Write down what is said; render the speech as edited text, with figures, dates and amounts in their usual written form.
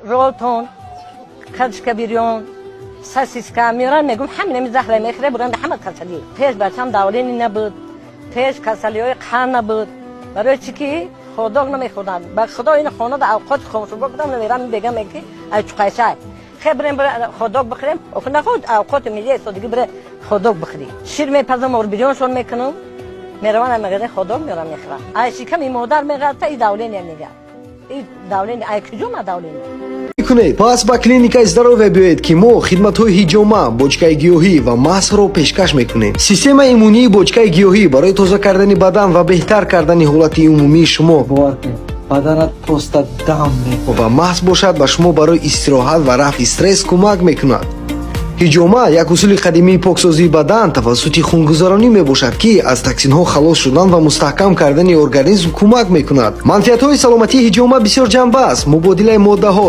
رولتون کچک بیرون ساسیسکا میارن میگم همین زهره میخره برن به همه کسلی پیش بچم داولینی نبود پیش کسلیای قهر نبود برای چی که خدا نمیخوردن با خدا این خونه در اوقات خاموش بودم نمیرم بگم که ای چقایشه خبریم برای خدا بخوریم و نخود اوقات میلیه دیگه برای خدا بخوری شیر میپزم اور بیرونشون میکنم میروانم میگه خدا میرم میخرم ای شکمی مادر میگه تا این داولینی میگه این داولینی ای کجا داولینی кунед пас ба клиникаи здоровия биёед ки мо хидматҳои ҳиҷома бочкаи гиёҳӣ ва маҳсро пешкаш мекунем. Системаи иммунии бочкаи гиёҳӣ барои тоза кардани бадан ва беҳтар кардани ҳолати умумии шумо баданат просто дам мекунад ва маҳз бошад ба шумо барои истироҳат ва рафъи стресс кӯмак мекунад. ҳиҷома як усули қадимии поксозии бадан тавассути хунгузаронӣ мебошад ки аз токсинҳо халос шудан ва мустаҳкам кардани организм кӯмак мекунад. манфиатҳои саломатии ҳиҷома бисёр ҷанба аст. мубодилаи моддаҳо